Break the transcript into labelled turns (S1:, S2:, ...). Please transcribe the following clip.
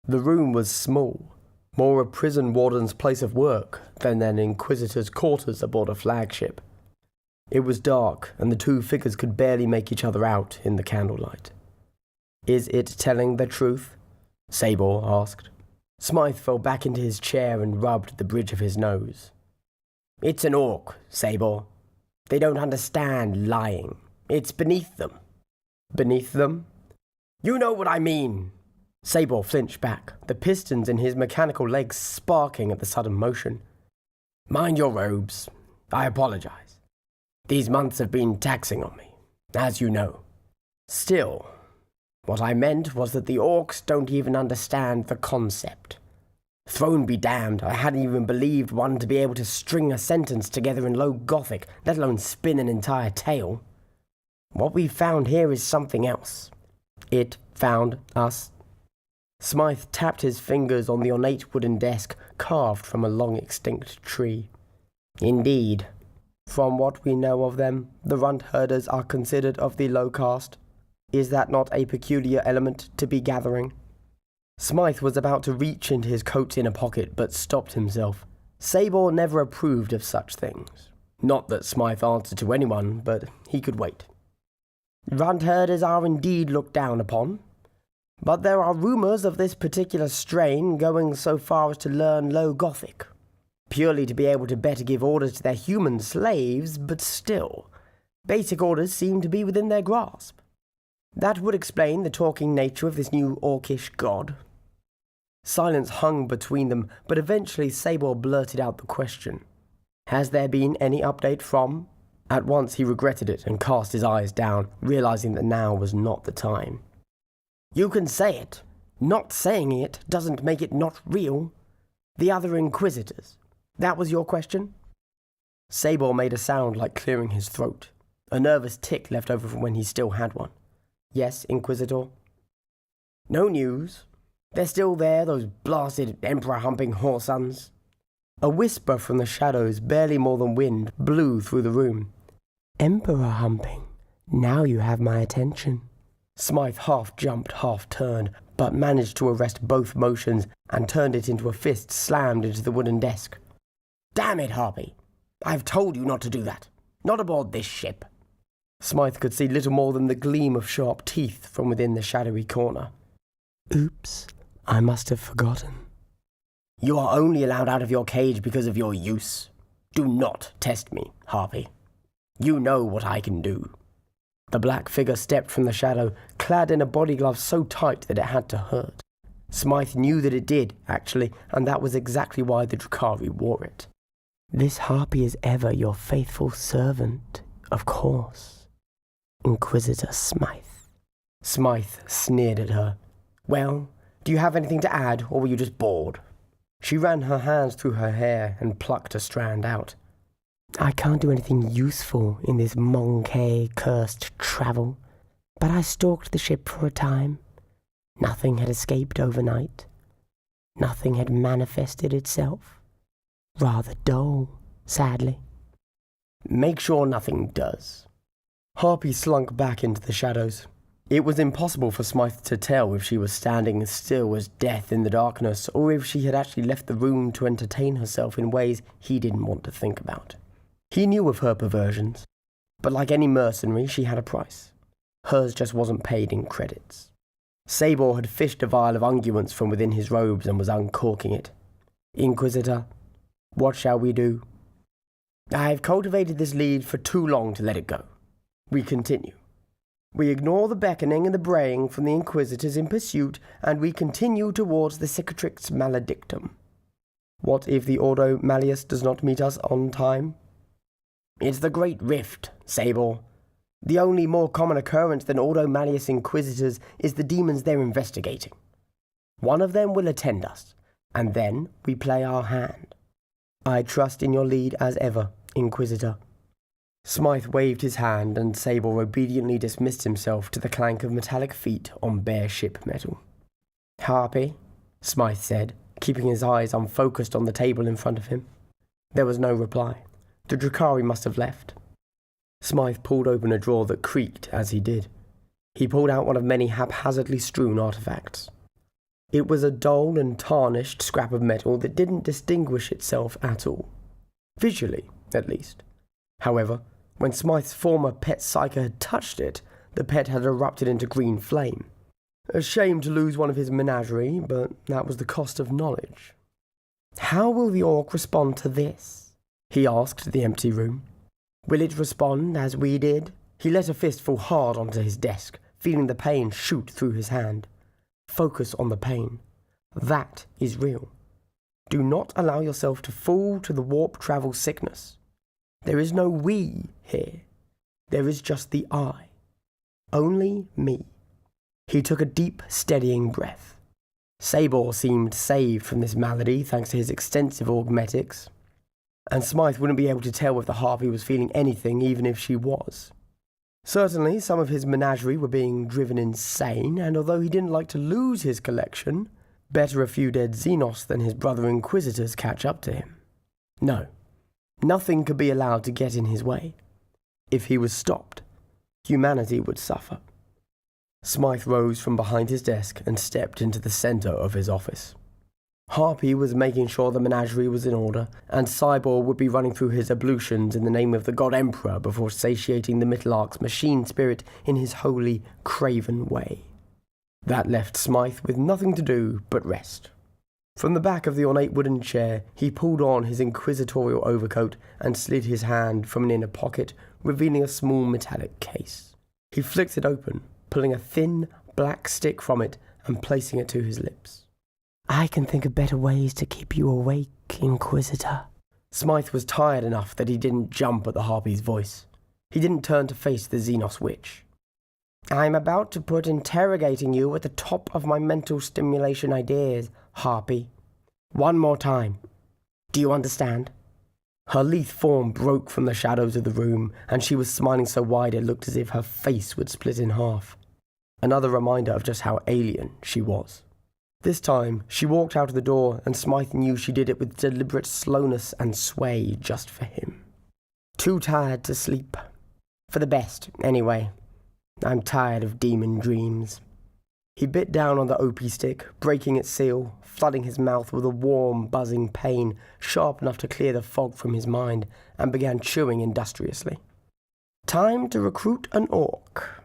S1: The room was small, more a prison warden's place of work than an Inquisitor's quarters aboard a flagship. It was dark, and the two figures could barely make each other out in the candlelight. "Is it telling the truth?" Sabor asked. Smythe fell back into his chair and rubbed the bridge of his nose. "It's an orc, Sabor. They don't understand lying. It's beneath them." "Beneath them?" "You know what I mean." Sabor flinched back, the pistons in his mechanical legs sparking at the sudden motion. "Mind your robes. I apologize. These months have been taxing on me, as you know. Still, what I meant was that the orcs don't even understand the concept. Throne be damned, I hadn't even believed one to be able to string a sentence together in low Gothic, let alone spin an entire tale. What we found here is something else. It found us." Smythe tapped his fingers on the ornate wooden desk carved from a long-extinct tree. "Indeed. From what we know of them, the runt herders are considered of the low caste. Is that not a peculiar element to be gathering?" Smythe was about to reach into his coat's inner pocket, but stopped himself. Sabor never approved of such things. Not that Smythe answered to anyone, but he could wait. "Runt herders are indeed looked down upon. But there are rumours of this particular strain going so far as to learn Low Gothic, purely to be able to better give orders to their human slaves, but still, basic orders seem to be within their grasp. That would explain the talking nature of this new Orkish god." Silence hung between them, but eventually Sabor blurted out the question. "Has there been any update from?" At once he regretted it and cast his eyes down, realizing that now was not the time. "You can say it. Not saying it doesn't make it not real. The other Inquisitors. That was your question?" Sabor made a sound like clearing his throat, a nervous tick left over from when he still had one. "Yes, Inquisitor." "No news. They're still there, those blasted emperor-humping whoresons." A whisper from the shadows, barely more than wind, blew through the room. "Emperor-humping. Now you have my attention." Smythe half jumped, half turned, but managed to arrest both motions and turned it into a fist slammed into the wooden desk. "Damn it, Harpy! I've told you not to do that. Not aboard this ship." Smythe could see little more than the gleam of sharp teeth from within the shadowy corner. "Oops, I must have forgotten." "You are only allowed out of your cage because of your use. Do not test me, Harpy. You know what I can do." The black figure stepped from the shadow, clad in a body glove so tight that it had to hurt. Smythe knew that it did, actually, and that was exactly why the Drukhari wore it. "This Harpy is ever your faithful servant, of course. Inquisitor Smythe." Smythe sneered at her. "Well, do you have anything to add, or were you just bored?" She ran her hands through her hair and plucked a strand out. "I can't do anything useful in this Monkey-cursed travel, but I stalked the ship for a time. Nothing had escaped overnight. Nothing had manifested itself. Rather dull, sadly." "Make sure nothing does." Harpy slunk back into the shadows. It was impossible for Smythe to tell if she was standing as still as death in the darkness, or if she had actually left the room to entertain herself in ways he didn't want to think about. He knew of her perversions, but like any mercenary, she had a price. Hers just wasn't paid in credits. Sabor had fished a vial of unguents from within his robes and was uncorking it. "Inquisitor, what shall we do?" "I've cultivated this lead for too long to let it go. We continue. We ignore the beckoning and the braying from the Inquisitors in pursuit, and we continue towards the Cicatrix Maledictum." "What if the Ordo Malleus does not meet us on time?" "It's the Great Rift, Sabor. The only more common occurrence than Ordo Malleus Inquisitors is the demons they're investigating. One of them will attend us, and then we play our hand." "I trust in your lead as ever, Inquisitor." Smythe waved his hand, and Sabor obediently dismissed himself to the clank of metallic feet on bare ship metal. "Harpy," Smythe said, keeping his eyes unfocused on the table in front of him. There was no reply. The Drukhari must have left. Smythe pulled open a drawer that creaked as he did. He pulled out one of many haphazardly strewn artifacts. It was a dull and tarnished scrap of metal that didn't distinguish itself at all. Visually, at least. However, when Smythe's former pet psyker had touched it, the pet had erupted into green flame. A shame to lose one of his menagerie, but that was the cost of knowledge. "How will the orc respond to this?" he asked the empty room. "Will it respond as we did?" He let a fist fall hard onto his desk, feeling the pain shoot through his hand. Focus on the pain. That is real. Do not allow yourself to fall to the warp travel sickness. There is no we here. There is just the I. Only me. He took a deep, steadying breath. Sabor seemed saved from this malady thanks to his extensive augmetics, and Smythe wouldn't be able to tell if the harpy was feeling anything even if she was. Certainly, some of his menagerie were being driven insane, and although he didn't like to lose his collection, better a few dead Xenos than his brother Inquisitors catch up to him. No, nothing could be allowed to get in his way. If he was stopped, humanity would suffer. Smythe rose from behind his desk and stepped into the centre of his office. Harpy was making sure the menagerie was in order, and Cyborg would be running through his ablutions in the name of the God Emperor before satiating the Mittlark's machine spirit in his holy, craven way. That left Smythe with nothing to do but rest. From the back of the ornate wooden chair, he pulled on his inquisitorial overcoat and slid his hand from an inner pocket, revealing a small metallic case. He flicked it open, pulling a thin, black stick from it and placing it to his lips. "I can think of better ways to keep you awake, Inquisitor." Smythe was tired enough that he didn't jump at the harpy's voice. He didn't turn to face the Xenos witch. "I'm about to put interrogating you at the top of my mental stimulation ideas, harpy. One more time. Do you understand?" Her lithe form broke from the shadows of the room, and she was smiling so wide it looked as if her face would split in half. Another reminder of just how alien she was. This time, she walked out of the door, and Smythe knew she did it with deliberate slowness and sway just for him. "Too tired to sleep. For the best, anyway. I'm tired of demon dreams." He bit down on the OP stick, breaking its seal, flooding his mouth with a warm, buzzing pain, sharp enough to clear the fog from his mind, and began chewing industriously. "Time to recruit an orc."